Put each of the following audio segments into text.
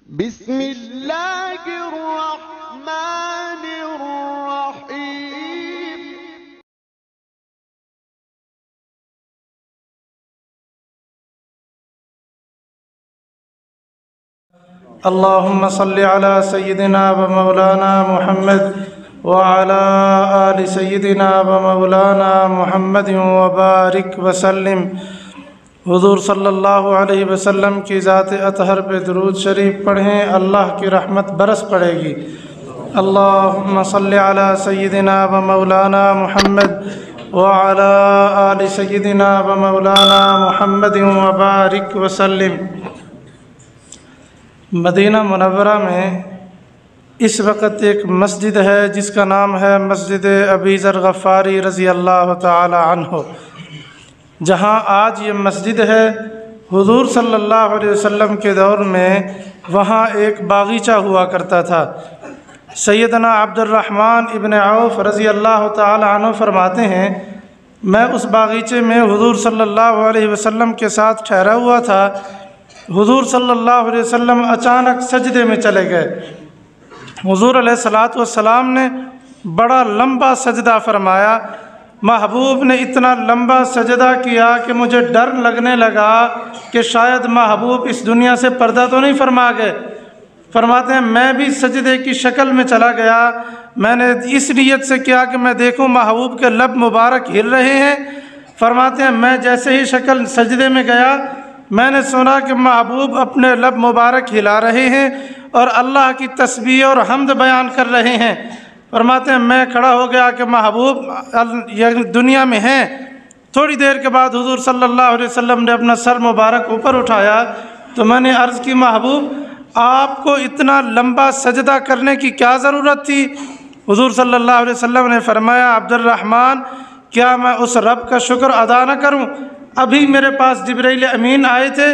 بسم اللہ الرحمن الرحیم اللهم صل على سيدنا ومولانا محمد وعلى آل سيدنا ومولانا محمد وبارك وسلم۔ حضور صلی اللہ علیہ وسلم کی ذات اطہر پہ درود شریف پڑھیں، اللہ کی رحمت برس پڑے گی۔ اللهم صل على سيدنا ومولانا محمد وعلى آل سيدنا ومولانا محمد وبارك وسلم۔ مدینہ منورہ میں اس وقت ایک مسجد ہے جس کا نام ہے مسجد ابی ذر غفاری رضی اللہ تعالی عنہ۔ جہاں آج یہ مسجد ہے، حضور صلی اللہ علیہ وسلم کے دور میں وہاں ایک باغیچہ ہوا کرتا تھا۔ سیدنا عبد الرحمن ابن عوف رضی اللہ تعالی عنہ فرماتے ہیں، میں اس باغیچے میں حضور صلی اللہ علیہ وسلم کے ساتھ ٹھہرا ہوا تھا۔ حضور صلی اللہ علیہ وسلم اچانک سجدے میں چلے گئے۔ حضور علیہ السلام نے بڑا لمبا سجدہ فرمایا۔ محبوب نے اتنا لمبا سجدہ کیا کہ مجھے ڈر لگنے لگا کہ شاید محبوب اس دنیا سے پردہ تو نہیں فرما گئے۔ فرماتے ہیں میں بھی سجدے کی شکل میں چلا گیا۔ میں نے اس نیت سے کیا کہ میں دیکھوں محبوب کے لب مبارک ہل رہے ہیں۔ فرماتے ہیں میں جیسے ہی شکل سجدے میں گیا، میں نے سنا کہ محبوب اپنے لب مبارک ہلا رہے ہیں اور اللہ کی تسبیح اور حمد بیان کر رہے ہیں۔ فرماتے ہیں میں کھڑا ہو گیا کہ محبوب دنیا میں ہیں۔ تھوڑی دیر کے بعد حضور صلی اللہ علیہ وسلم نے اپنا سر مبارک اوپر اٹھایا تو میں نے عرض کی محبوب آپ کو اتنا لمبا سجدہ کرنے کی کیا ضرورت تھی؟ حضور صلی اللہ علیہ وسلم نے فرمایا عبد الرحمن کیا میں اس رب کا شکر ادا نہ کروں؟ ابھی میرے پاس جبرائیل امین آئے تھے،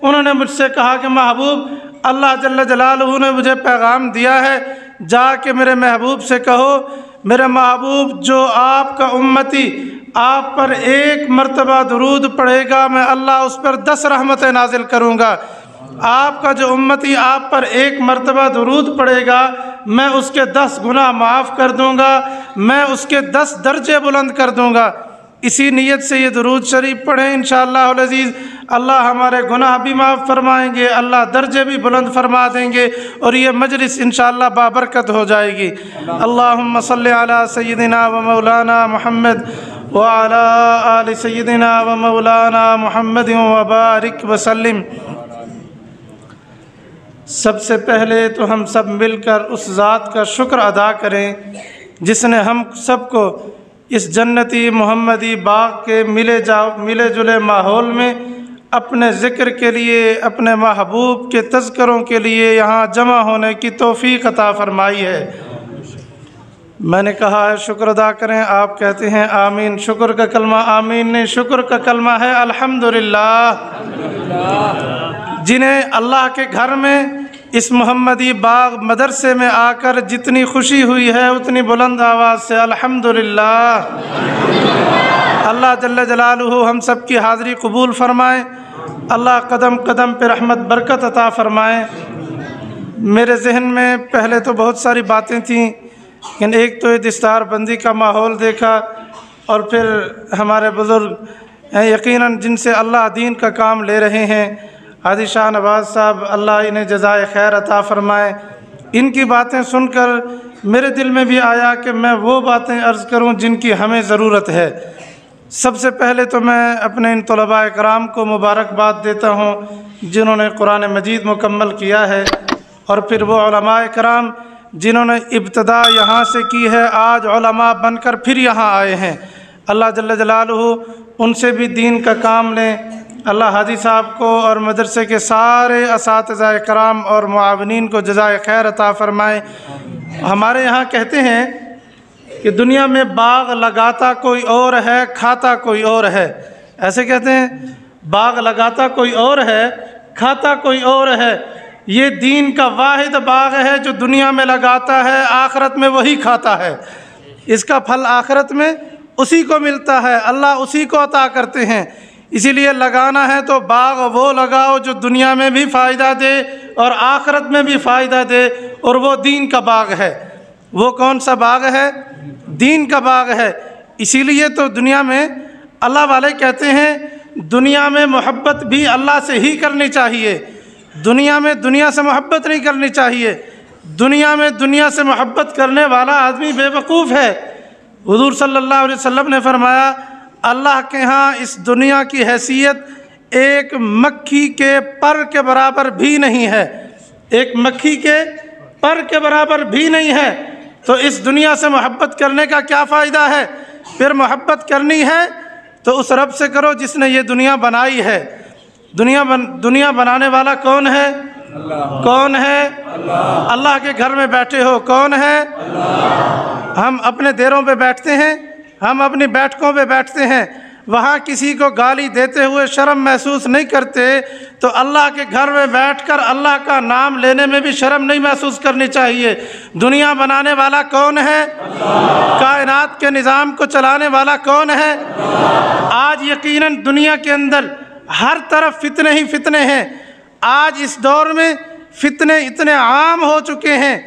انہوں نے مجھ سے کہا کہ محبوب اللہ جل جلالہ نے مجھے پیغام دیا ہے، جا کے میرے محبوب سے کہو میرے محبوب جو آپ کا امتی آپ پر ایک مرتبہ درود پڑھے گا میں اللہ اس پر 10 رحمتیں نازل کروں گا۔ آپ کا جو امتی آپ پر ایک مرتبہ درود پڑھے گا میں اس کے 10 گناہ معاف کر دوں گا، میں اس کے 10 درجے بلند کر دوں گا۔ اسی نیت سے یہ درود شریف پڑھیں انشاءاللہ العزیز، اللہ ہمارے گناہ بھی معاف فرمائیں گے، اللہ درجے بھی بلند فرما دیں گے اور یہ مجلس انشاءاللہ بابرکت ہو جائے گی۔ اللہم صلی علی سیدنا و مولانا محمد وعلی آل سیدنا و مولانا محمد وبارک وسلم۔ سب سے پہلے تو ہم سب مل کر اس ذات کا شکر ادا کریں جس نے ہم سب کو اس جنتی محمدی باغ کے ملے جلے ماحول میں اپنے ذکر کے لیے، اپنے محبوب کے تذکروں کے لیے یہاں جمع ہونے کی توفیق عطا فرمائی ہے۔ میں نے کہا ہے شکر ادا کریں، آپ کہتے ہیں آمین۔ شکر کا کلمہ آمین نہیں، شکر کا کلمہ ہے الحمدللہ۔ جنہیں اللہ کے گھر میں اس محمدی باغ مدرسے میں آ کر جتنی خوشی ہوئی ہے اتنی بلند آواز سے الحمدللہ۔ اللہ جل جلالہ ہم سب کی حاضری قبول فرمائیں، اللہ قدم قدم پہ رحمت برکت عطا فرمائیں۔ میرے ذہن میں پہلے تو بہت ساری باتیں تھیں، لیکن ایک تو یہ دستار بندی کا ماحول دیکھا اور پھر ہمارے بزرگ ہیں یقیناً جن سے اللہ دین کا کام لے رہے ہیں، حاجی شاہ نواز صاحب اللہ انہیں جزائے خیر عطا فرمائے۔ ان کی باتیں سن کر میرے دل میں بھی آیا کہ میں وہ باتیں عرض کروں جن کی ہمیں ضرورت ہے۔ سب سے پہلے تو میں اپنے ان طلباء کرام کو مبارکباد دیتا ہوں جنہوں نے قرآن مجید مکمل کیا ہے، اور پھر وہ علماء کرام جنہوں نے ابتدا یہاں سے کی ہے، آج علماء بن کر پھر یہاں آئے ہیں۔ اللہ جل جلالہ ان سے بھی دین کا کام لیں۔ اللہ حاجی صاحب کو اور مدرسے کے سارے اساتذہ کرام اور معاونین کو جزائے خیر عطا فرمائے۔ ہمارے یہاں کہتے ہیں کہ دنیا میں باغ لگاتا کوئی اور ہے، کھاتا کوئی اور ہے۔ ایسے کہتے ہیں باغ لگاتا کوئی اور ہے، کھاتا کوئی اور ہے۔ یہ دین کا واحد باغ ہے جو دنیا میں لگاتا ہے، آخرت میں وہی کھاتا ہے۔ اس کا پھل آخرت میں اسی کو ملتا ہے، اللہ اسی کو عطا کرتے ہیں۔ اسی لیے لگانا ہے تو باغ وہ لگاؤ جو دنیا میں بھی فائدہ دے اور آخرت میں بھی فائدہ دے، اور وہ دین کا باغ ہے۔ وہ کون سا باغ ہے؟ دین کا باغ ہے۔ اسی لیے تو دنیا میں اللہ والے کہتے ہیں دنیا میں محبت بھی اللہ سے ہی کرنی چاہیے، دنیا میں دنیا سے محبت نہیں کرنی چاہیے۔ دنیا میں دنیا سے محبت کرنے والا آدمی بے وقوف ہے۔ حضور صلی اللہ علیہ وسلم نے فرمایا اللہ کے ہاں اس دنیا کی حیثیت ایک مکھی کے پر کے برابر بھی نہیں ہے، ایک مکھی کے پر کے برابر بھی نہیں ہے۔ تو اس دنیا سے محبت کرنے کا کیا فائدہ ہے؟ پھر محبت کرنی ہے تو اس رب سے کرو جس نے یہ دنیا بنائی ہے۔ دنیا بنانے والا کون ہے؟ کون ہے؟ اللہ کے گھر میں بیٹھے ہو، کون ہے؟ ہم اپنے دیروں پہ بیٹھتے ہیں، ہم اپنی بیٹھکوں پہ بیٹھتے ہیں، وہاں کسی کو گالی دیتے ہوئے شرم محسوس نہیں کرتے، تو اللہ کے گھر میں بیٹھ کر اللہ کا نام لینے میں بھی شرم نہیں محسوس کرنی چاہیے۔ دنیا بنانے والا کون ہے؟ کائنات کے نظام کو چلانے والا کون ہے؟ آج یقیناً دنیا کے اندر ہر طرف فتنے ہی فتنے ہیں۔ آج اس دور میں فتنے اتنے عام ہو چکے ہیں۔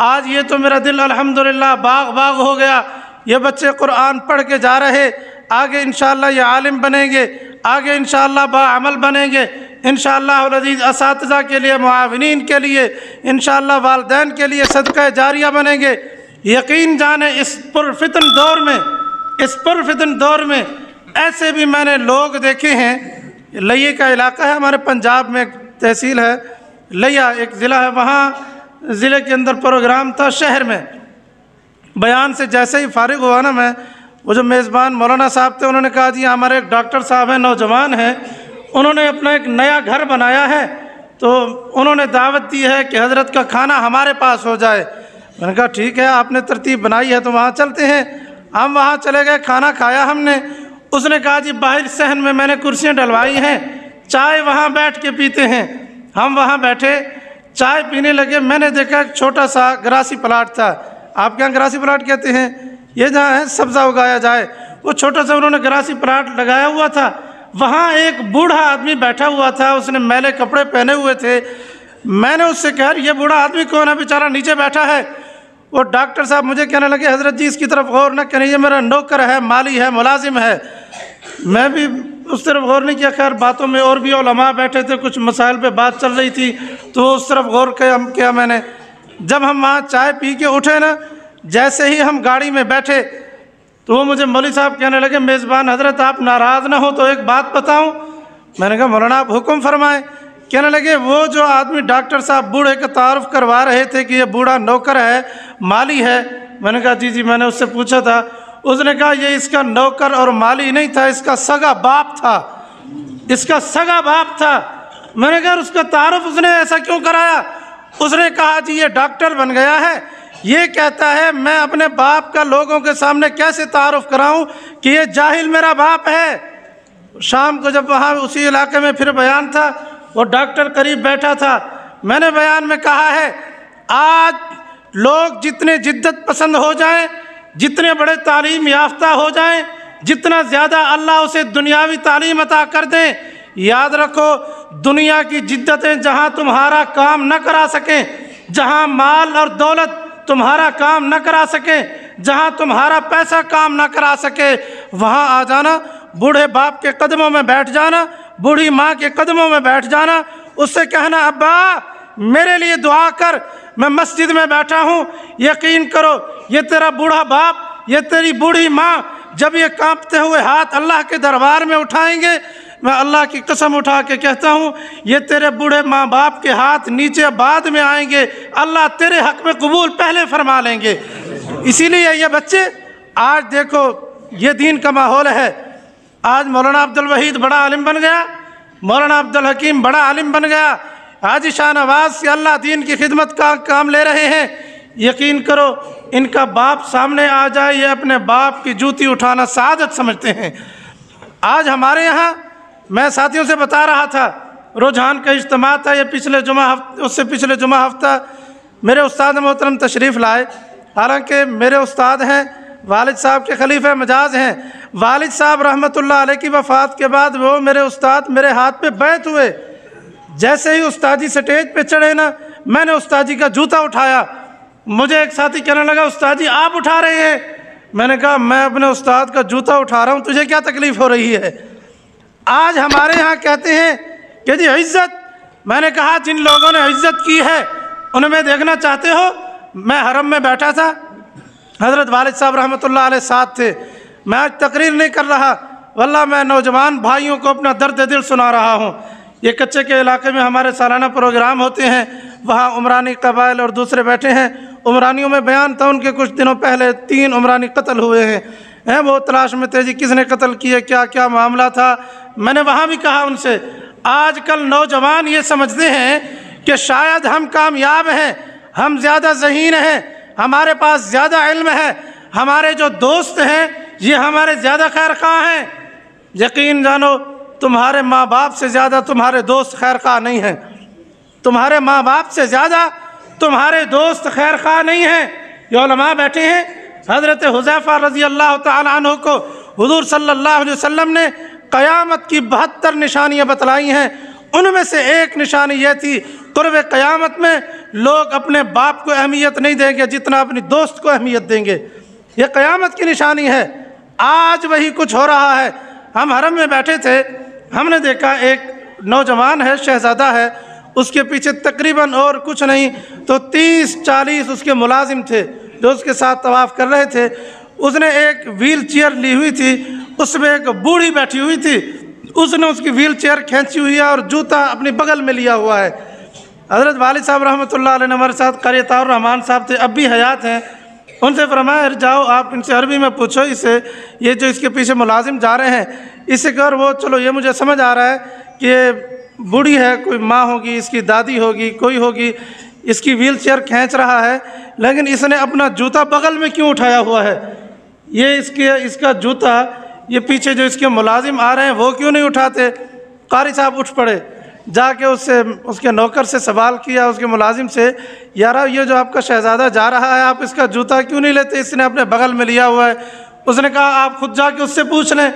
آج یہ تو میرا دل الحمدللہ باغ باغ ہو گیا، یہ بچے قرآن پڑھ کے جا رہے، آگے انشاءاللہ یہ عالم بنیں گے، آگے انشاءاللہ باعمل بنیں گے، انشاءاللہ العزیز اساتذہ کے لیے، معاونین کے لیے، انشاءاللہ والدین کے لیے صدقہ جاریہ بنیں گے۔ یقین جانیں اس پرفتن دور میں ایسے بھی میں نے لوگ دیکھے ہیں۔ لیہ کا علاقہ ہے ہمارے پنجاب میں، ایک تحصیل ہے لیہ، ایک ضلع ہے، وہاں ضلع کے اندر پروگرام تھا شہر میں۔ بیان سے جیسے ہی فارغ ہوا نا میں، وہ جو میزبان مولانا صاحب تھے انہوں نے کہا جی ہمارے ایک ڈاکٹر صاحب ہیں، نوجوان ہیں، انہوں نے اپنا ایک نیا گھر بنایا ہے، تو انہوں نے دعوت دی ہے کہ حضرت کا کھانا ہمارے پاس ہو جائے۔ میں نے کہا ٹھیک ہے، آپ نے ترتیب بنائی ہے تو وہاں چلتے ہیں۔ ہم وہاں چلے گئے، کھانا کھایا ہم نے۔ اس نے کہا جی باہر صحن میں نے کرسیاں ڈلوائی ہیں، چائے وہاں بیٹھ کے پیتے ہیں۔ ہم وہاں بیٹھے چائے پینے لگے، میں نے دیکھا ایک چھوٹا سا گراسی پلاٹ تھا۔ آپ کے یہاں گراسی پلاٹ کہتے ہیں، یہ جہاں ہے سبزہ اگایا جائے، وہ چھوٹا سا انہوں نے گراسی پلاٹ لگایا ہوا تھا۔ وہاں ایک بوڑھا آدمی بیٹھا ہوا تھا، اس نے میلے کپڑے پہنے ہوئے تھے۔ میں نے اس سے کہا یہ بوڑھا آدمی کون ہے؟ بیچارہ نیچے بیٹھا ہے۔ وہ ڈاکٹر صاحب مجھے کہنے لگے حضرت جی اس کی طرف غور نہ کریں، یہ میرا نوکر ہے، مالی ہے، ملازم ہے۔ میں بھی اس طرف غور نہیں کیا۔ خیر باتوں میں اور بھی علماء بیٹھے تھے، کچھ مسائل پہ بات چل رہی تھی تو اس طرف غور کیا میں نے۔ جب ہم وہاں چائے پی کے اٹھے نا، جیسے ہی ہم گاڑی میں بیٹھے تو وہ مجھے مولوی صاحب کہنے لگے میزبان حضرت آپ ناراض نہ ہو تو ایک بات بتاؤں۔ میں نے کہا مولانا آپ حکم فرمائیں۔ کہنے لگے وہ جو آدمی ڈاکٹر صاحب بوڑھے کا تعارف کروا رہے تھے کہ یہ بوڑھا نوکر ہے، مالی ہے، میں نے کہا جی میں نے اس سے پوچھا تھا۔ اس نے کہا یہ اس کا نوکر اور مالی نہیں تھا، اس کا سگا باپ تھا، اس کا سگا باپ تھا۔ میں نے کہا اس کا تعارف اس نے ایسا کیوں کرایا؟ اس نے کہا جی یہ ڈاکٹر بن گیا ہے، یہ کہتا ہے میں اپنے باپ کا لوگوں کے سامنے کیسے تعارف کراؤں کہ یہ جاہل میرا باپ ہے۔ شام کو جب وہاں اسی علاقے میں پھر بیان تھا، وہ ڈاکٹر قریب بیٹھا تھا، میں نے بیان میں کہا ہے آج لوگ جتنے جدت پسند ہو جائیں، جتنے بڑے تعلیم یافتہ ہو جائیں، جتنا زیادہ اللہ اسے دنیاوی تعلیم عطا کر دیں، یاد رکھو دنیا کی جدتیں جہاں تمہارا کام نہ کرا سکیں، جہاں مال اور دولت تمہارا کام نہ کرا سکیں، جہاں تمہارا پیسہ کام نہ کرا سکے، وہاں آ جانا، بوڑھے باپ کے قدموں میں بیٹھ جانا، بوڑھی ماں کے قدموں میں بیٹھ جانا، اس سے کہنا ابا میرے لیے دعا کر، میں مسجد میں بیٹھا ہوں، یقین کرو یہ تیرا بوڑھا باپ، یہ تیری بوڑھی ماں جب یہ کانپتے ہوئے ہاتھ اللہ کے دربار میں اٹھائیں گے، میں اللہ کی قسم اٹھا کے کہتا ہوں یہ تیرے بوڑھے ماں باپ کے ہاتھ نیچے بعد میں آئیں گے، اللہ تیرے حق میں قبول پہلے فرما لیں گے۔ اسی لیے یہ بچے آج دیکھو یہ دین کا ماحول ہے۔ آج مولانا عبدالوحید بڑا عالم بن گیا، مولانا عبدالحکیم بڑا عالم بن گیا، حاجی شاہ نواز سے اللہ دین کی خدمت کا کام لے رہے ہیں۔ یقین کرو ان کا باپ سامنے آ جائے یہ اپنے باپ کی جوتی اٹھانا سعادت سمجھتے ہیں۔ آج ہمارے یہاں میں ساتھیوں سے بتا رہا تھا، رجحان کا اجتماع تھا یہ اس سے پچھلے جمعہ ہفتہ میرے استاد محترم تشریف لائے، حالانکہ میرے استاد ہیں والد صاحب کے خلیفہ مجاز ہیں۔ والد صاحب رحمۃ اللہ علیہ کی وفات کے بعد وہ میرے استاد میرے ہاتھ پہ بیعت ہوئے۔ جیسے ہی استاد جی سٹیج پہ چڑھے نا، میں نے استاد جی کا جوتا اٹھایا۔ مجھے ایک ساتھی کہنے لگا استاد جی آپ اٹھا رہے ہیں؟ میں نے کہا میں اپنے استاد کا جوتا اٹھا رہا ہوں، تجھے کیا تکلیف ہو رہی ہے؟ آج ہمارے ہاں کہتے ہیں کہ جی عزت، میں نے کہا جن لوگوں نے عزت کی ہے ان میں دیکھنا چاہتے ہو؟ میں حرم میں بیٹھا تھا، حضرت والد صاحب رحمۃ اللہ علیہ ساتھ تھے۔ میں آج تقریر نہیں کر رہا، واللہ میں نوجوان بھائیوں کو اپنا درد دل سنا رہا ہوں۔ یہ کچے کے علاقے میں ہمارے سالانہ پروگرام ہوتے ہیں، وہاں عمرانی قبائل اور دوسرے بیٹھے ہیں۔ عمرانیوں میں بیان تھا ان کے کچھ دنوں پہلے 3 عمرانی قتل ہوئے ہیں، وہ تلاش میں تھے جی کس نے قتل کیے، کیا کیا معاملہ تھا۔ میں نے وہاں بھی کہا ان سے، آج کل نوجوان یہ سمجھتے ہیں کہ شاید ہم کامیاب ہیں، ہم زیادہ ذہین ہیں، ہمارے پاس زیادہ علم ہے، ہمارے جو دوست ہیں یہ ہمارے زیادہ خیر خواہ ہیں۔ یقین جانو تمہارے ماں باپ سے زیادہ تمہارے دوست خیر خواہ نہیں ہیں، تمہارے ماں باپ سے زیادہ تمہارے دوست خیر خواہ نہیں ہیں۔ یہ علماء بیٹھے ہیں، حضرت حذیفہ رضی اللہ تعالی عنہ کو حضور صلی اللہ علیہ وسلم نے قیامت کی 72 نشانیاں بتلائی ہیں، ان میں سے ایک نشانی یہ تھی قرب قیامت میں لوگ اپنے باپ کو اہمیت نہیں دیں گے جتنا اپنی دوست کو اہمیت دیں گے۔ یہ قیامت کی نشانی ہے۔ آج وہی کچھ ہو رہا ہے۔ ہم حرم میں بیٹھے تھے، ہم نے دیکھا ایک نوجوان ہے، شہزادہ ہے، اس کے پیچھے تقریباً اور کچھ نہیں تو 30-40 اس کے ملازم تھے جو اس کے ساتھ طواف کر رہے تھے۔ اس نے ایک ویل چیئر لی ہوئی تھی، اس میں ایک بوڑھی بیٹھی ہوئی تھی، اس نے اس کی ویل چیئر کھینچی ہوئی ہے اور جوتا اپنی بغل میں لیا ہوا ہے۔ حضرت والد صاحب رحمۃ اللہ علیہ نے ہمارے ساتھ قاری طاہر الرحمن صاحب تھے، اب بھی حیات ہیں، ان سے فرمایا جاؤ آپ ان سے عربی میں پوچھو اسے، یہ جو اس کے پیچھے ملازم جا رہے ہیں اس سے کر وہ چلو یہ مجھے سمجھ آ رہا ہے کہ یہ بوڑھی ہے، کوئی ماں ہوگی، اس کی دادی ہوگی، کوئی ہوگی، اس کی ویل چیئر کھینچ رہا ہے، لیکن اس نے اپنا جوتا بغل میں کیوں اٹھایا ہوا ہے؟ یہ اس کا جوتا یہ پیچھے جو اس کے ملازم آ رہے ہیں وہ کیوں نہیں اٹھاتے؟ قاری صاحب اٹھ پڑے، جا کے اس کے نوکر سے سوال کیا، اس کے ملازم سے، یارا یہ جو آپ کا شہزادہ جا رہا ہے آپ اس کا جوتا کیوں نہیں لیتے؟ اس نے اپنے بغل میں لیا ہوا ہے۔ اس نے کہا آپ خود جا کے اس سے پوچھ لیں۔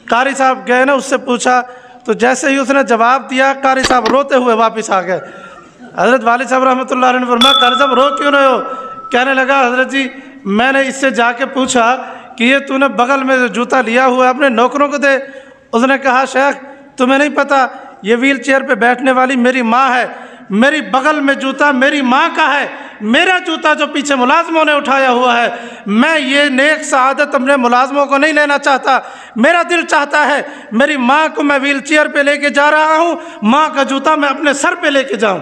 قاری صاحب گئے نا، اس سے پوچھا تو جیسے ہی اس نے جواب دیا قاری صاحب روتے ہوئے واپس آ گئے۔ حضرت والد صاحب رحمۃ اللہ علیہ نے فرمایا قاری صاحب رو کیوں رہے ہو؟ کہنے لگا حضرت جی میں نے اس سے جا کے پوچھا کہ یہ تو نے بغل میں جو جوتا لیا ہوا ہے اپنے نوکروں کو دے۔ اس نے کہا شیخ تمہیں نہیں پتہ یہ ویل چیئر پہ بیٹھنے والی میری ماں ہے، میری بغل میں جوتا میری ماں کا ہے، میرا جوتا جو پیچھے ملازموں نے اٹھایا ہوا ہے، میں یہ نیک سعادت اپنے ملازموں کو نہیں لینا چاہتا، میرا دل چاہتا ہے میری ماں کو میں ویل چیئر پہ لے کے جا رہا ہوں، ماں کا جوتا میں اپنے سر پہ لے کے جاؤں۔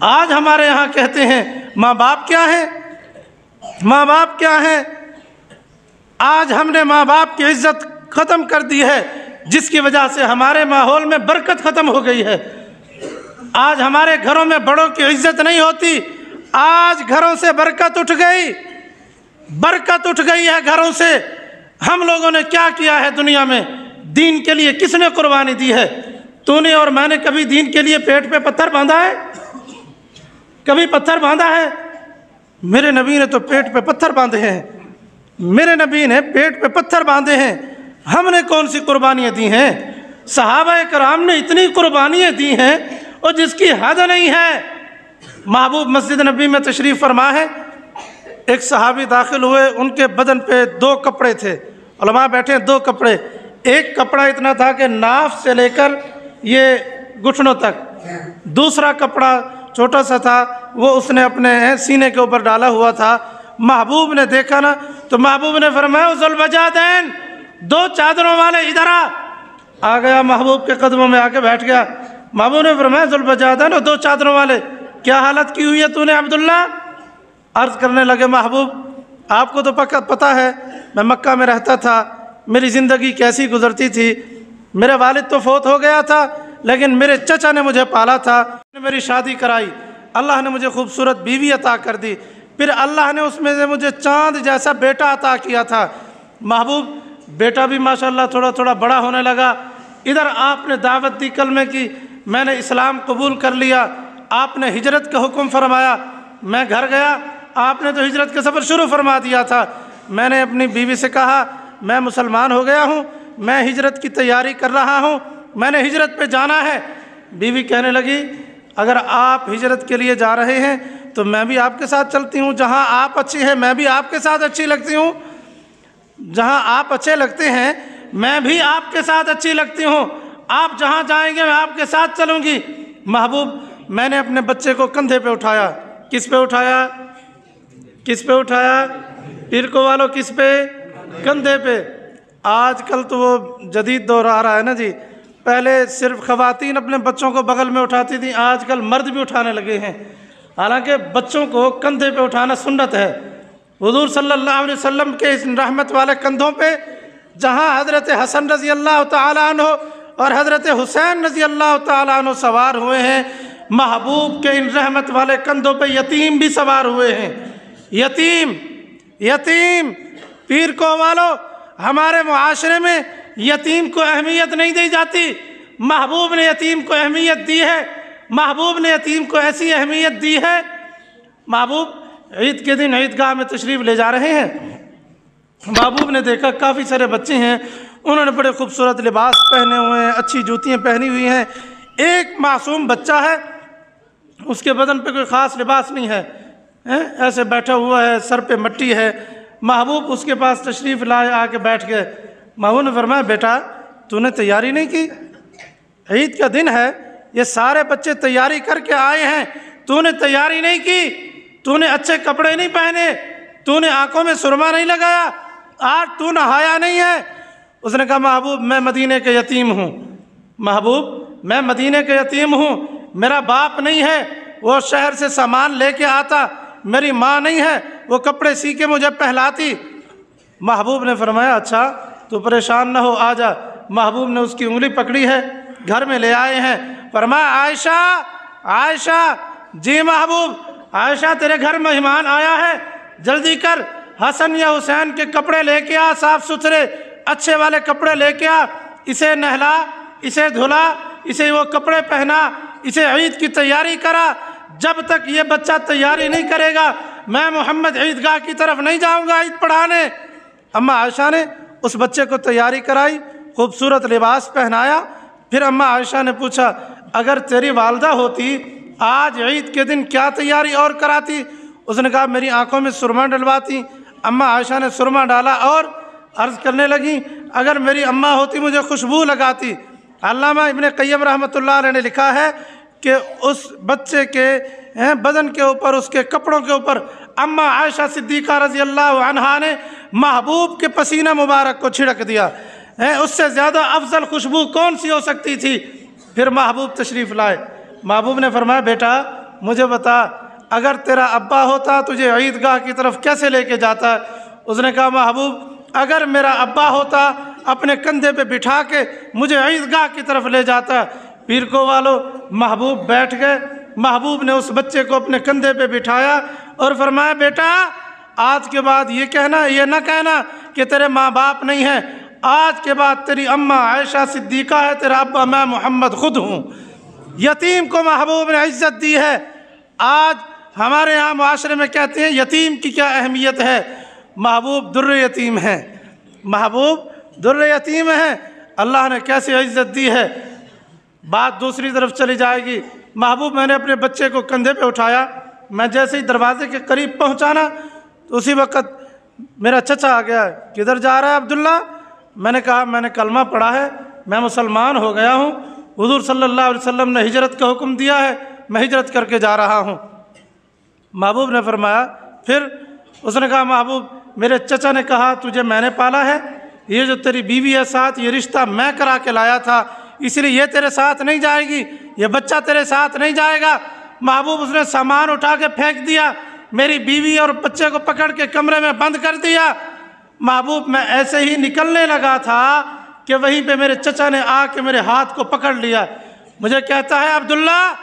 آج ہمارے یہاں کہتے ہیں ماں باپ کیا ہیں، ماں باپ کیا ہیں؟ آج ہم نے ماں باپ کی عزت ختم کر دی ہے، جس کی وجہ سے ہمارے ماحول میں برکت ختم ہو گئی ہے۔ آج ہمارے گھروں میں بڑوں کی عزت نہیں ہوتی، آج گھروں سے برکت اٹھ گئی، برکت اٹھ گئی ہے گھروں سے۔ ہم لوگوں نے کیا کیا ہے دنیا میں؟ دین کے لیے کس نے قربانی دی ہے؟ تو نے اور میں نے کبھی دین کے لیے پیٹ پہ پتھر باندھا ہے؟ کبھی پتھر باندھا ہے؟ میرے نبی نے تو پیٹ پہ پتھر باندھے ہیں، میرے نبی نے پیٹ پہ پتھر باندھے ہیں۔ ہم نے کون سی قربانیاں دی ہیں؟ صحابہ کرام نے اتنی قربانیاں دی ہیں اور جس کی حد نہیں ہے۔ محبوب مسجد نبی میں تشریف فرما ہے، ایک صحابی داخل ہوئے، ان کے بدن پہ 2 کپڑے تھے، علماء بیٹھے 2 کپڑے، ایک کپڑا اتنا تھا کہ ناف سے لے کر یہ گھٹنوں تک، دوسرا کپڑا چھوٹا سا تھا وہ اس نے اپنے سینے کے اوپر ڈالا ہوا تھا۔ محبوب نے دیکھا نا تو محبوب نے فرمایا ذوالوجہدین 2 چادروں والے ادھر آ گیا، محبوب کے قدموں میں آ کے بیٹھ گیا۔ محبوب نے فرمایا ذوالوجہدین 2 چادروں والے کیا حالت کی ہوئی ہے تو نے عبداللہ؟ عرض کرنے لگے محبوب آپ کو تو پتہ ہے میں مکہ میں رہتا تھا، میری زندگی کیسی گزرتی تھی، میرے والد تو فوت ہو گیا تھا لیکن میرے چچا نے مجھے پالا تھا، میری شادی کرائی، اللہ نے مجھے خوبصورت بیوی عطا کر دی، پھر اللہ نے اس میں سے مجھے چاند جیسا بیٹا عطا کیا تھا۔ محبوب بیٹا بھی ماشاءاللہ تھوڑا تھوڑا بڑا ہونے لگا، ادھر آپ نے دعوت دی، کلمے کی، میں نے اسلام قبول کر لیا، آپ نے ہجرت کا حکم فرمایا، میں گھر گیا، آپ نے تو ہجرت کا سفر شروع فرما دیا تھا، میں نے اپنی بیوی سے کہا میں مسلمان ہو گیا ہوں، میں ہجرت کی تیاری کر رہا ہوں، میں نے ہجرت پہ جانا ہے۔ بیوی کہنے لگی اگر آپ ہجرت کے لیے جا رہے ہیں تو میں بھی آپ کے ساتھ چلتی ہوں، جہاں آپ اچھی ہیں میں بھی آپ کے ساتھ اچھی لگتی ہوں، جہاں آپ اچھے لگتے ہیں میں بھی آپ کے ساتھ اچھی لگتی ہوں، آپ جہاں جائیں گے میں آپ کے ساتھ چلوں گی۔ محبوب میں نے اپنے بچے کو کندھے پہ اٹھایا۔ کس پہ اٹھایا؟ کس پہ اٹھایا؟ پیر کو والو کس پہ؟ کندھے پہ۔ آج کل تو وہ جدید دور آ رہا ہے نا جی، پہلے صرف خواتین اپنے بچوں کو بغل میں اٹھاتی تھیں، آج کل مرد بھی اٹھانے لگے ہیں، حالانکہ بچوں کو کندھے پہ اٹھانا سنت ہے۔ حضور صلی اللہ علیہ وسلم کے اس رحمت والے کندھوں پہ جہاں حضرت حسن رضی اللہ تعالیٰ عنہ اور حضرت حسین رضی اللہ تعالیٰ عنہ سوار ہوئے ہیں، محبوب کے ان رحمت والے کندھوں پہ یتیم بھی سوار ہوئے ہیں۔ یتیم پیر کو والو، ہمارے معاشرے میں یتیم کو اہمیت نہیں دی جاتی، محبوب نے یتیم کو اہمیت دی ہے، محبوب نے یتیم کو ایسی اہمیت دی ہے۔ محبوب عید کے دن عیدگاہ میں تشریف لے جا رہے ہیں، محبوب نے دیکھا کافی سارے بچے ہیں، انہوں نے بڑے خوبصورت لباس پہنے ہوئے ہیں، اچھی جوتیاں پہنی ہوئی ہیں، ایک معصوم بچہ ہے، اس کے بدن پہ کوئی خاص لباس نہیں ہے، ایسے بیٹھا ہوا ہے، سر پہ مٹی ہے۔ محبوب اس کے پاس تشریف لائے، آ کے بیٹھ گئے۔ محبوب نے فرمایا بیٹا تو نے تیاری نہیں کی؟ عید کا دن ہے، یہ سارے بچے تیاری کر کے آئے ہیں، تو نے تیاری نہیں کی، تو نے اچھے کپڑے نہیں پہنے، تو نے آنکھوں میں سرما نہیں لگایا، آج تو نہایا نہیں ہے۔ اس نے کہا محبوب میں مدینے کے یتیم ہوں، محبوب میں مدینے کے یتیم ہوں، میرا باپ نہیں ہے وہ شہر سے سامان لے کے آتا، میری ماں نہیں ہے وہ کپڑے سی کے مجھے پہلاتی۔ محبوب نے فرمایا اچھا تو پریشان نہ ہو، آ جا۔ محبوب نے اس کی انگلی پکڑی ہے، گھر میں لے آئے ہیں، فرمایا عائشہ عائشہ۔ جی محبوب۔ عائشہ تیرے گھر مہمان آیا ہے، جلدی کر حسن یا حسین کے کپڑے لے کے آ، صاف ستھرے اچھے والے کپڑے لے کے آ، اسے نہلا، اسے دھلا، اسے وہ کپڑے پہنا، اسے عید کی تیاری کرا۔ جب تک یہ بچہ تیاری نہیں کرے گا میں محمد عیدگاہ کی طرف نہیں جاؤں گا عید پڑھانے۔ اماں عائشہ نے اس بچے کو تیاری کرائی، خوبصورت لباس پہنایا۔ پھر اماں عائشہ نے پوچھا اگر تیری والدہ ہوتی آج عید کے دن کیا تیاری اور کراتی؟ اس نے کہا میری آنکھوں میں سرما ڈلواتی۔ اماں عائشہ نے سرما ڈالا اور عرض کرنے لگی اگر میری اماں ہوتی مجھے خوشبو لگاتی۔ علامہ ابن قیم رحمۃ اللہ علیہ نے لکھا ہے کہ اس بچے کے بدن کے اوپر، اس کے کپڑوں کے اوپر اماں عائشہ صدیقہ رضی اللہ عنہا نے محبوب کے پسینہ مبارک کو چھڑک دیا۔ اس سے زیادہ افضل خوشبو کون سی ہو سکتی تھی؟ پھر محبوب تشریف لائے۔ محبوب نے فرمایا بیٹا مجھے بتا اگر تیرا ابا ہوتا تجھے عیدگاہ کی طرف کیسے لے کے جاتا؟ اس نے کہا محبوب اگر میرا ابا ہوتا اپنے کندھے پہ بٹھا کے مجھے عیدگاہ کی طرف لے جاتا۔ پیر کو والو محبوب بیٹھ گئے، محبوب نے اس بچے کو اپنے کندھے پہ بٹھایا اور فرمایا بیٹا آج کے بعد یہ نہ کہنا کہ تیرے ماں باپ نہیں ہیں، آج کے بعد تیری اماں عائشہ صدیقہ ہے، تیرا ابا میں محمد خود ہوں۔ یتیم کو محبوب نے عزت دی ہے۔ آج ہمارے یہاں معاشرے میں کہتے ہیں یتیم کی کیا اہمیت ہے؟ محبوب در یتیم ہے، محبوب در یتیم ہے، اللہ نے کیسی عزت دی ہے۔ بات دوسری طرف چلی جائے گی۔ محبوب میں نے اپنے بچے کو کندھے پہ اٹھایا، میں جیسے ہی دروازے کے قریب پہنچانا تو اسی وقت میرا چچا آ گیا، کدھر جا رہا ہے عبداللہ؟ میں نے کہا میں نے کلمہ پڑھا ہے، میں مسلمان ہو گیا ہوں، حضور صلی اللہ علیہ وسلم نے ہجرت کا حکم دیا ہے، میں ہجرت کر کے جا رہا ہوں۔ محبوب نے فرمایا پھر؟ اس نے کہا محبوب میرے چچا نے کہا تجھے میں نے پالا ہے، یہ جو تیری بیوی ہے ساتھ یہ رشتہ میں کرا کے لایا تھا، اس لیے یہ تیرے ساتھ نہیں جائے گی، یہ بچہ تیرے ساتھ نہیں جائے گا۔ محبوب اس نے سامان اٹھا کے پھینک دیا، میری بیوی اور بچے کو پکڑ کے کمرے میں بند کر دیا۔ محبوب میں ایسے ہی نکلنے لگا تھا کہ وہیں پہ میرے چچا نے آ کے میرے ہاتھ کو پکڑ لیا، مجھے کہتا ہے عبداللہ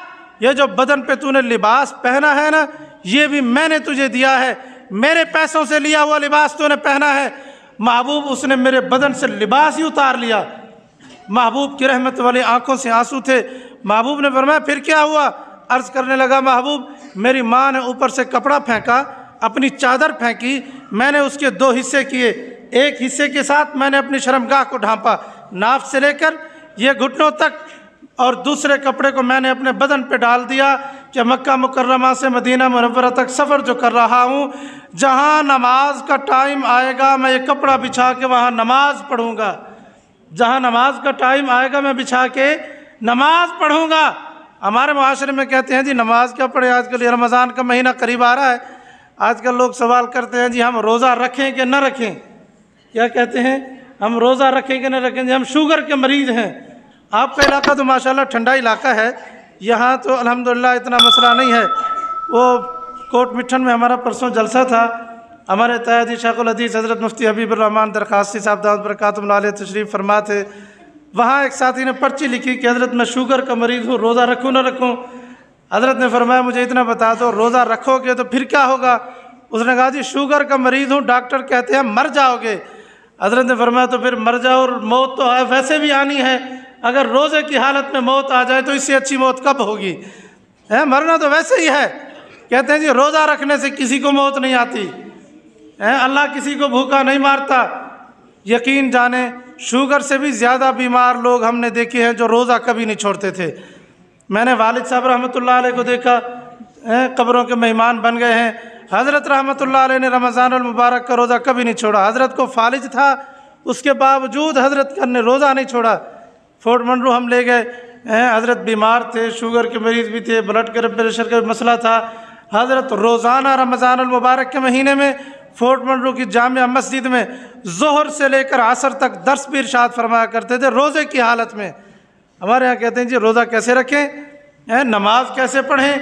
یہ جو بدن پہ تو نے لباس پہنا ہے نا یہ بھی میں نے تجھے دیا ہے، میرے پیسوں سے لیا ہوا لباس تو نے پہنا ہے۔ محبوب اس نے میرے بدن سے لباس ہی اتار لیا۔ محبوب کی رحمت والی آنکھوں سے آنسو تھے۔ محبوب نے فرمایا پھر کیا ہوا؟ عرض کرنے لگا محبوب میری ماں نے اوپر سے کپڑا پھینکا، اپنی چادر پھینکی، میں نے اس کے 2 حصے کیے، ایک حصے کے ساتھ میں نے اپنی شرمگاہ کو ڈھانپا ناف سے لے کر یہ گھٹنوں تک، اور دوسرے کپڑے کو میں نے اپنے بدن پہ ڈال دیا کہ مکہ مکرمہ سے مدینہ منورہ تک سفر جو کر رہا ہوں، جہاں نماز کا ٹائم آئے گا میں یہ کپڑا بچھا کے وہاں نماز پڑھوں گا، جہاں نماز کا ٹائم آئے گا میں بچھا کے نماز پڑھوں گا۔ ہمارے معاشرے میں کہتے ہیں جی نماز کیا پڑھے، آج کل یہ رمضان کا مہینہ قریب آ رہا ہے، آج کل لوگ سوال کرتے ہیں جی ہم روزہ رکھیں کہ نہ رکھیں، کیا کہتے ہیں ہم روزہ رکھیں کہ نہ رکھیں، جی ہم شوگر کے مریض ہیں۔ آپ کا علاقہ تو ماشاءاللہ ٹھنڈا علاقہ ہے، یہاں تو الحمدللہ اتنا مسئلہ نہیں ہے۔ وہ کوٹ مٹھن میں ہمارا پرسوں جلسہ تھا، ہمارے تاجی شیخ الحدیث حضرت مفتی حبیب الرحمن درخواستی صاحب دامت برکاتہم علیہ تشریف فرما تھے۔ وہاں ایک ساتھی نے پرچی لکھی کہ حضرت میں شوگر کا مریض ہوں، روزہ رکھوں نہ رکھوں؟ حضرت نے فرمایا مجھے اتنا بتا دو روزہ رکھو گے تو پھر کیا ہوگا؟ اس نے کہا جی شوگر کا مریض ہوں، ڈاکٹر کہتے ہیں مر جاؤ گے۔ حضرت نے فرمایا تو پھر مر جاؤ، اور موت تو ویسے بھی آنی ہے، اگر روزے کی حالت میں موت آ جائے تو اس سے اچھی موت کب ہوگی؟ مرنا تو ویسے ہی ہے۔ کہتے ہیں جی روزہ رکھنے سے کسی کو موت نہیں آتی، اللہ کسی کو بھوکا نہیں مارتا۔ یقین جانیں شوگر سے بھی زیادہ بیمار لوگ ہم نے دیکھے ہیں جو روزہ کبھی نہیں چھوڑتے تھے۔ میں نے والد صاحب رحمۃ اللہ علیہ کو دیکھا، قبروں کے مہمان بن گئے ہیں۔ حضرت رحمۃ اللہ علیہ نے رمضان المبارک کا روزہ کبھی نہیں چھوڑا، حضرت کو فالج تھا، اس کے باوجود حضرت نے روزہ نہیں چھوڑا۔ فورٹ منرو ہم لے گئے، حضرت بیمار تھے، شوگر کے مریض بھی تھے، بلڈ پریشر کا بھی مسئلہ تھا۔ حضرت روزانہ رمضان المبارک کے مہینے میں فورٹ منرو کی جامع مسجد میں ظہر سے لے کر عصر تک درس بھی ارشاد فرمایا کرتے تھے روزے کی حالت میں۔ ہمارے یہاں کہتے ہیں جی روزہ کیسے رکھیں، نماز کیسے پڑھیں؟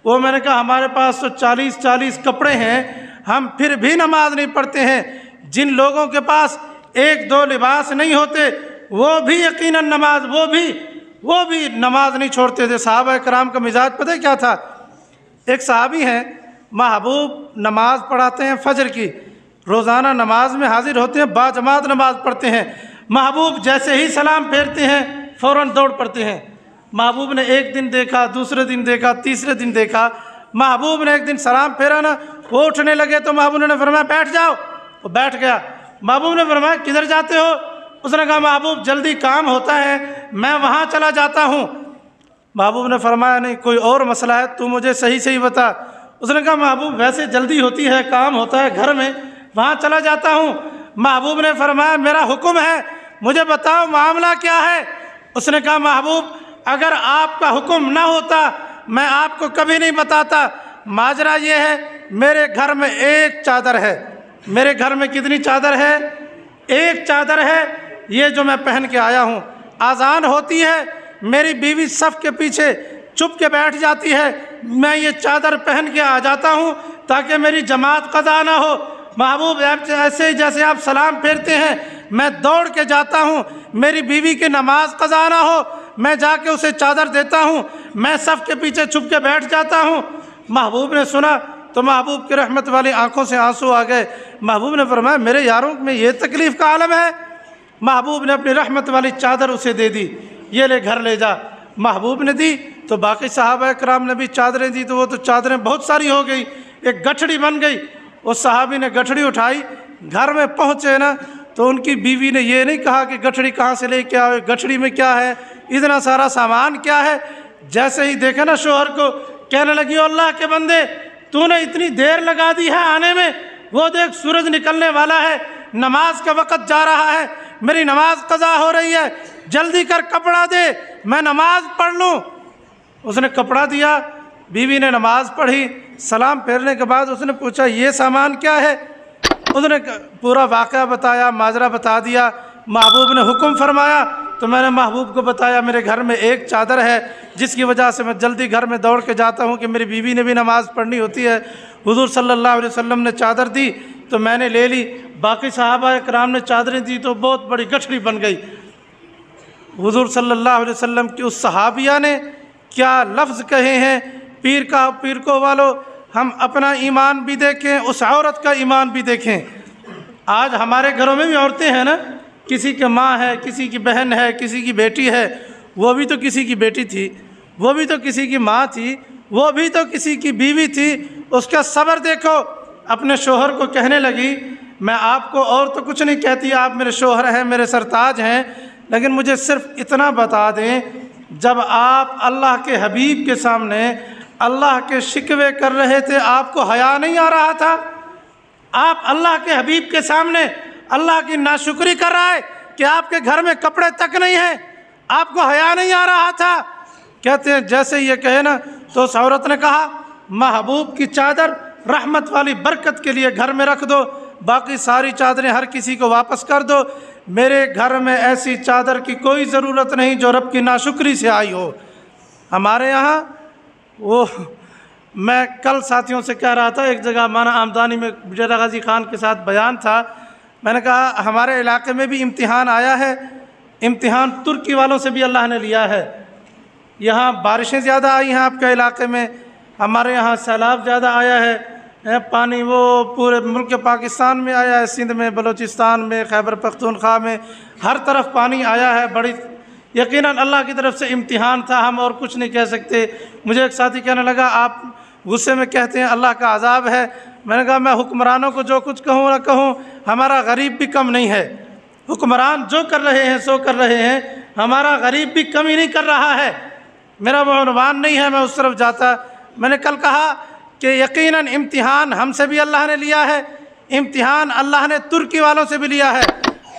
وہ میں نے کہا ہمارے پاس تو 40 کپڑے ہیں، ہم پھر بھی نماز نہیں پڑھتے ہیں۔ جن لوگوں کے پاس 1-2 لباس نہیں ہوتے وہ بھی یقیناً نماز وہ بھی نماز نہیں چھوڑتے تھے۔ صحابہ کرام کا مزاج پتہ کیا تھا؟ ایک صحابی ہیں محبوب، نماز پڑھاتے ہیں فجر کی، روزانہ نماز میں حاضر ہوتے ہیں، باجماعت نماز پڑھتے ہیں۔ محبوب جیسے ہی سلام پھیرتے ہیں فوراً دوڑ پڑتے ہیں۔ محبوب نے ایک دن دیکھا، دوسرے دن دیکھا، تیسرے دن دیکھا، محبوب نے ایک دن سلام پھیرا نا، وہ اٹھنے لگے تو محبوب نے فرمایا بیٹھ جاؤ، وہ بیٹھ گیا۔ محبوب نے فرمایا کدھر جاتے ہو؟ اس نے کہا محبوب جلدی کام ہوتا ہے میں وہاں چلا جاتا ہوں۔ محبوب نے فرمایا نہیں کوئی اور مسئلہ ہے تو مجھے صحیح بتا۔ اس نے کہا محبوب ویسے جلدی ہوتی ہے، کام ہوتا ہے گھر میں، وہاں چلا جاتا ہوں۔ محبوب نے فرمایا میرا حکم ہے، مجھے بتاؤ معاملہ کیا ہے؟ اس نے کہا محبوب اگر آپ کا حکم نہ ہوتا میں آپ کو کبھی نہیں بتاتا۔ ماجرا یہ ہے میرے گھر میں ایک چادر ہے۔ میرے گھر میں کتنی چادر ہے؟ ایک چادر ہے، یہ جو میں پہن کے آیا ہوں۔ اذان ہوتی ہے، میری بیوی صف کے پیچھے چپ کے بیٹھ جاتی ہے، میں یہ چادر پہن کے آ جاتا ہوں تاکہ میری جماعت قضا نہ ہو۔ محبوب ایسے ہی جیسے آپ سلام پھیرتے ہیں میں دوڑ کے جاتا ہوں، میری بیوی کی نماز قضا نہ ہو، میں جا کے اسے چادر دیتا ہوں، میں صف کے پیچھے چھپ کے بیٹھ جاتا ہوں۔ محبوب نے سنا تو محبوب کی رحمت والی آنکھوں سے آنسو آ گئے۔ محبوب نے فرمایا میرے یاروں میں یہ تکلیف کا عالم ہے؟ محبوب نے اپنی رحمت والی چادر اسے دے دی، یہ لے گھر لے جا۔ محبوب نے دی تو باقی صحابہ کرام نے بھی چادریں دی تو وہ تو چادریں بہت ساری ہو گئی، ایک گٹھڑی بن گئی۔ اس صحابی نے گٹھڑی اٹھائی، گھر میں پہنچے نا تو ان کی بیوی نے یہ نہیں کہا کہ گٹھڑی کہاں سے لے کے آئے، گٹھڑی میں کیا ہے، اتنا سارا سامان کیا ہے۔ جیسے ہی دیکھا نا شوہر کو، کہنے لگی او اللہ کے بندے تو نے اتنی دیر لگا دی ہے آنے میں، وہ دیکھ سورج نکلنے والا ہے، نماز کا وقت جا رہا ہے، میری نماز قضا ہو رہی ہے، جلدی کر کپڑا دے میں نماز پڑھ لوں۔ اس نے کپڑا دیا، بیوی نے نماز پڑھی، سلام پھیرنے کے بعد اس نے پوچھا یہ سامان کیا ہے؟ اس نے پورا واقعہ بتایا، ماجرا بتا دیا۔ محبوب نے حکم فرمایا تو میں نے محبوب کو بتایا میرے گھر میں ایک چادر ہے جس کی وجہ سے میں جلدی گھر میں دوڑ کے جاتا ہوں کہ میری بیوی نے بھی نماز پڑھنی ہوتی ہے۔ حضور صلی اللہ علیہ وسلم نے چادر دی تو میں نے لے لی، باقی صحابہ کرام نے چادریں دی تو بہت بڑی گٹھڑی بن گئی۔ حضور صلی اللہ علیہ وسلم کی اس صحابیہ نے کیا لفظ کہے ہیں، پیر کو والو ہم اپنا ایمان بھی دیکھیں، اس عورت کا ایمان بھی دیکھیں۔ آج ہمارے گھروں میں بھی عورتیں ہیں نا، کسی کی ماں ہے، کسی کی بہن ہے، کسی کی بیٹی ہے، وہ بھی تو کسی کی بیٹی تھی، وہ بھی تو کسی کی ماں تھی، وہ بھی تو کسی کی بیوی تھی، اس کا صبر دیکھو، اپنے شوہر کو کہنے لگی میں آپ کو اور تو کچھ نہیں کہتی، آپ میرے شوہر ہیں، میرے سرتاج ہیں، لیکن مجھے صرف اتنا بتا دیں جب آپ اللہ کے حبیب کے سامنے اللہ کے شکوے کر رہے تھے آپ کو حیا نہیں آ رہا تھا؟ آپ اللہ کے حبیب کے سامنے اللہ کی ناشکری کر رہا ہے کہ آپ کے گھر میں کپڑے تک نہیں ہیں، آپ کو حیا نہیں آ رہا تھا؟ کہتے ہیں جیسے یہ کہے نا تو اس عورت نے کہا محبوب کی چادر رحمت والی برکت کے لیے گھر میں رکھ دو، باقی ساری چادریں ہر کسی کو واپس کر دو، میرے گھر میں ایسی چادر کی کوئی ضرورت نہیں جو رب کی ناشکری سے آئی ہو۔ ہمارے یہاں وہ میں کل ساتھیوں سے کہہ رہا تھا، ایک جگہ مانا آمدانی میں ڈیرہ غازی خان کے ساتھ بیان تھا، میں نے کہا ہمارے علاقے میں بھی امتحان آیا ہے، امتحان ترکی والوں سے بھی اللہ نے لیا ہے۔ یہاں بارشیں زیادہ آئی ہیں آپ کے علاقے میں، ہمارے یہاں سیلاب زیادہ آیا ہے، پانی وہ پورے ملک پاکستان میں آیا ہے، سندھ میں، بلوچستان میں، خیبر پختونخوا میں، ہر طرف پانی آیا ہے۔ بڑی یقیناً اللہ کی طرف سے امتحان تھا، ہم اور کچھ نہیں کہہ سکتے۔ مجھے ایک ساتھی کہنے لگا آپ غصے میں کہتے ہیں اللہ کا عذاب ہے، میں نے کہا میں حکمرانوں کو جو کچھ کہوں نہ کہوں، ہمارا غریب بھی کم نہیں ہے، حکمران جو کر رہے ہیں سو کر رہے ہیں، ہمارا غریب بھی کمی نہیں کر رہا ہے۔ میرا وہ عنوان نہیں ہے میں اس طرف جاتا۔ میں نے کل کہا کہ یقیناً امتحان ہم سے بھی اللہ نے لیا ہے، امتحان اللہ نے ترکی والوں سے بھی لیا ہے۔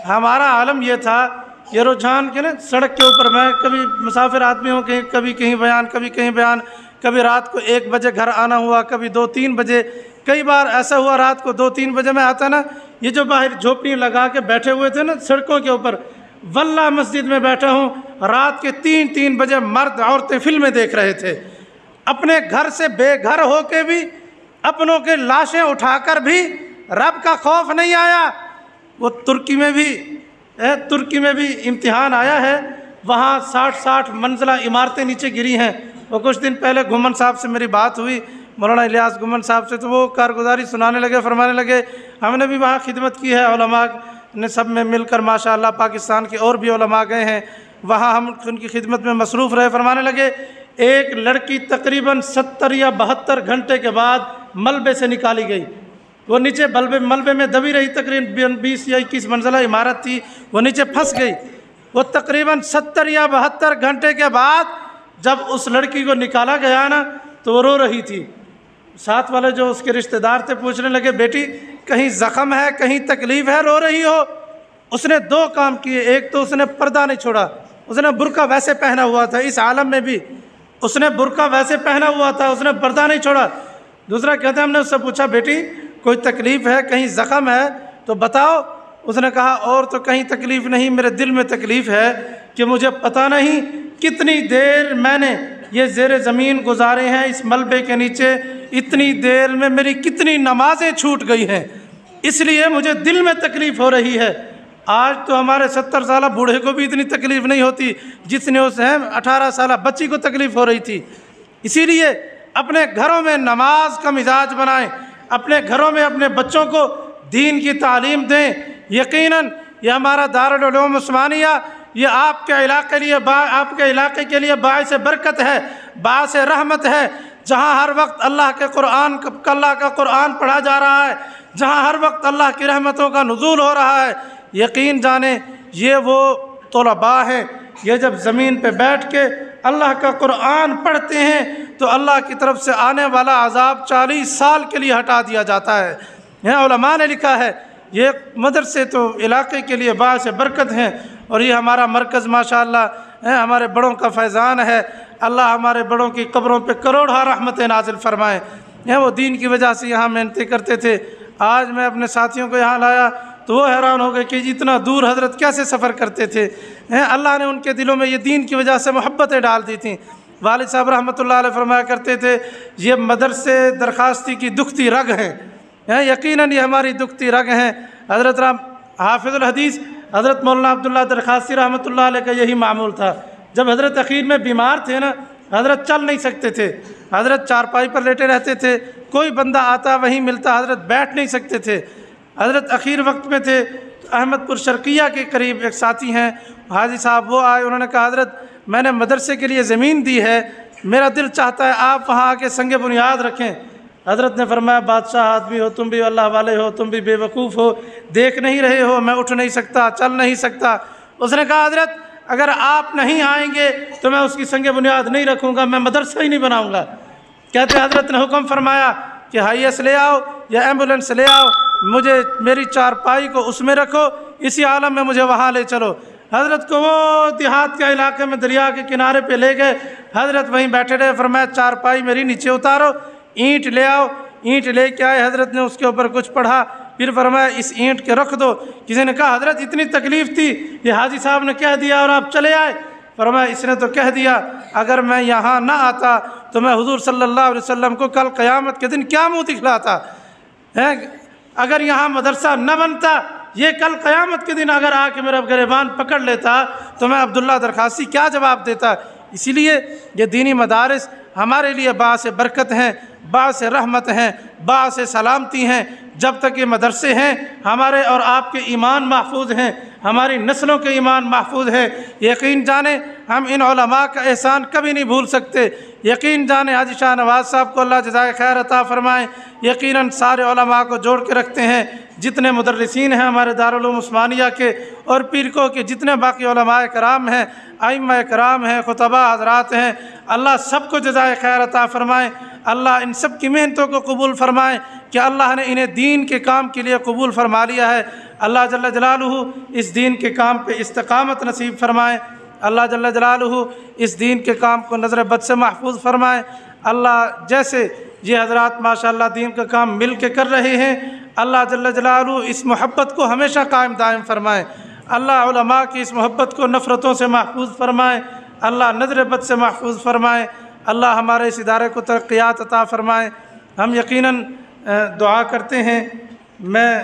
ہمارا عالم یہ تھا، یہ رجحان کہ نا سڑک کے اوپر میں کبھی مسافر آدمی ہوں، کبھی کہیں بیان، کبھی کہیں بیان، کبھی رات کو 1 بجے گھر آنا ہوا، کبھی 2-3 بجے، کئی بار ایسا ہوا رات کو 2-3 بجے میں آتا نا، یہ جو باہر جھوپڑی لگا کے بیٹھے ہوئے تھے نا سڑکوں کے اوپر، واللہ مسجد میں بیٹھا ہوں، رات کے 3 بجے مرد عورتیں فلمیں دیکھ رہے تھے، اپنے گھر سے بے گھر ہو کے بھی، اپنوں کے لاشیں اٹھا کر بھی رب کا خوف نہیں آیا۔ وہ ترکی میں بھی امتحان آیا ہے، وہاں 60 منزلہ عمارتیں نیچے گری ہیں۔ وہ کچھ دن پہلے گھمن صاحب سے میری بات ہوئی، مولانا الیاس گھمن صاحب سے، تو وہ کارگزاری سنانے لگے، فرمانے لگے ہم نے بھی وہاں خدمت کی ہے، علماء نے سب میں مل کر ماشاءاللہ، پاکستان کے اور بھی علماء گئے ہیں وہاں، ہم ان کی خدمت میں مصروف رہے۔ فرمانے لگے ایک لڑکی تقریباً 70 یا 72 گھنٹے کے بعد ملبے سے نکالی گئی، وہ نیچے ملبے میں دبی رہی، تقریباً 20 یا 21 منزلہ عمارت تھی، وہ نیچے پھنس گئی۔ وہ تقریباً 70 یا 72 گھنٹے کے بعد جب اس لڑکی کو نکالا گیا نا تو وہ رو رہی تھی۔ ساتھ والے جو اس کے رشتہ دار تھے پوچھنے لگے بیٹی کہیں زخم ہے، کہیں تکلیف ہے، رو رہی ہو؟ اس نے 2 کام کیے، ایک تو اس نے پردہ نہیں چھوڑا، اس نے برقع ویسے پہنا ہوا تھا، اس عالم میں بھی اس نے برقع ویسے پہنا ہوا تھا، اس نے پردہ نہیں چھوڑا۔ دوسرا کہتے ہیں ہم نے اس سے پوچھا بیٹی کوئی تکلیف ہے، کہیں زخم ہے تو بتاؤ؟ اس نے کہا اور تو کہیں تکلیف نہیں، میرے دل میں تکلیف ہے کہ مجھے پتہ نہیں کتنی دیر میں نے یہ زیر زمین گزارے ہیں اس ملبے کے نیچے، اتنی دیر میں میری کتنی نمازیں چھوٹ گئی ہیں، اس لیے مجھے دل میں تکلیف ہو رہی ہے۔ آج تو ہمارے 70 سالہ بوڑھے کو بھی اتنی تکلیف نہیں ہوتی جتنے اس 18 سالہ بچی کو تکلیف ہو رہی تھی۔ اسی لیے اپنے گھروں میں نماز کا مزاج بنائیں، اپنے گھروں میں اپنے بچوں کو دین کی تعلیم دیں۔ یقیناً یہ ہمارا دارالعلوم عثمانیہ یہ آپ کے علاقے کے لیے باعث برکت ہے، باعث رحمت ہے، جہاں ہر وقت اللہ کا قرآن پڑھا جا رہا ہے، جہاں ہر وقت اللہ کی رحمتوں کا نزول ہو رہا ہے۔ یقین جانیں یہ وہ طلباء ہیں، یہ جب زمین پہ بیٹھ کے اللہ کا قرآن پڑھتے ہیں تو اللہ کی طرف سے آنے والا عذاب 40 سال کے لیے ہٹا دیا جاتا ہے۔ یہاں علماء نے لکھا ہے یہ مدرسے تو علاقے کے لیے باعث برکت ہیں، اور یہ ہمارا مرکز ماشاءاللہ ہمارے بڑوں کا فیضان ہے۔ اللہ ہمارے بڑوں کی قبروں پہ کروڑہ رحمتیں نازل فرمائے۔ وہ دین کی وجہ سے یہاں محنتیں کرتے تھے۔ آج میں اپنے ساتھیوں کو یہاں لایا تو وہ حیران ہو گئے کہ اتنا دور حضرت کیسے سفر کرتے تھے۔ اللہ نے ان کے دلوں میں یہ دین کی وجہ سے محبتیں ڈال دی تھیں۔ والد صاحب رحمۃ اللہ علیہ فرمایا کرتے تھے یہ مدرسے درخواستی کی دکھتی رگ ہیں، یقیناً یہ ہماری دکھتی رگ ہیں۔ حضرت حافظ الحدیث حضرت مولانا عبداللہ درخواستی رحمۃ اللہ علیہ کا یہی معمول تھا۔ جب حضرت اخیر میں بیمار تھے نا، حضرت چل نہیں سکتے تھے، حضرت چارپائی پر لیٹے رہتے تھے، کوئی بندہ آتا وہیں ملتا، حضرت بیٹھ نہیں سکتے تھے۔ حضرت اخیر وقت میں تھے، احمد پور شرقیہ کے قریب ایک ساتھی ہیں حاجی صاحب، وہ آئے، انہوں نے کہا حضرت میں نے مدرسے کے لیے زمین دی ہے، میرا دل چاہتا ہے آپ وہاں آ کے سنگ بنیاد رکھیں۔ حضرت نے فرمایا بادشاہ آدمی ہو تم بھی، اللہ والے ہو تم بھی، بیوقوف ہو، دیکھ نہیں رہے ہو میں اٹھ نہیں سکتا، چل نہیں سکتا۔ اس نے کہا حضرت اگر آپ نہیں آئیں گے تو میں اس کی سنگ بنیاد نہیں رکھوں گا، میں مدرسہ ہی نہیں بناؤں گا۔ کہتے حضرت نے حکم فرمایا کہ ہائیس لے آؤ یا ایمبولینس لے آؤ، مجھے میری چارپائی کو اس میں رکھو، اسی عالم میں مجھے وہاں لے چلو۔ حضرت کو وہ دیہات کے علاقے میں دریا کے کنارے پہ لے گئے، حضرت وہیں بیٹھے رہے، فرمایا چارپائی میری نیچے اتارو، اینٹ لے آؤ، اینٹ لے کے آئے، حضرت نے اس کے اوپر کچھ پڑھا، پھر فرمایا اس اینٹ کے رکھ دو۔ کسی نے کہا حضرت اتنی تکلیف تھی، یہ حاجی صاحب نے کہہ دیا اور آپ چلے آئے؟ فرمایا اس نے تو کہہ دیا اگر میں یہاں نہ آتا تو میں حضور صلی اللہ علیہ وسلم کو کل قیامت کے دن کیا منہ دکھلاتا، اگر یہاں مدرسہ نہ بنتا، یہ کل قیامت کے دن اگر آ کے میرا گریبان پکڑ لیتا تو میں عبداللہ درخاسی کیا جواب دیتا۔ اسی لیے یہ دینی مدارس ہمارے لیے باعث برکت ہیں، باعث رحمت ہیں، باعث سلامتی ہیں۔ جب تک یہ مدرسے ہیں ہمارے اور آپ کے ایمان محفوظ ہیں، ہماری نسلوں کے ایمان محفوظ ہے۔ یقین جانیں ہم ان علماء کا احسان کبھی نہیں بھول سکتے۔ یقین جانیں حاجی شاہ نواز صاحب کو اللہ جزائے خیر عطا فرمائیں، یقیناً سارے علماء کو جوڑ کے رکھتے ہیں، جتنے مدرسین ہیں ہمارے دارالعلوم عثمانیہ کے اور پیرکو کے، جتنے باقی علماء کرام ہیں، ائمہ کرام ہیں، خطباء حضرات ہیں، اللہ سب کو جزائے خیر عطا فرمائیں۔ اللہ ان سب کی محنتوں کو قبول فرمائیں کہ اللہ نے انہیں دین کے کام کے لیے قبول فرما لیا ہے۔ اللہ جل جلالہ اس دین کے کام پہ استقامت نصیب فرمائیں۔ اللہ جل جلالہ اس دین کے کام کو نظر بد سے محفوظ فرمائیں۔ اللہ جیسے یہ حضرات ماشاءاللہ دین کا کام مل کے کر رہے ہیں، اللہ جل جلالہ اس محبت کو ہمیشہ قائم دائم فرمائیں۔ اللہ علماء کی اس محبت کو نفرتوں سے محفوظ فرمائیں۔ اللہ نظر بد سے محفوظ فرمائیں۔ اللہ ہمارے اس ادارے کو ترقیات عطا فرمائیں۔ ہم یقیناً دعا کرتے ہیں۔ میں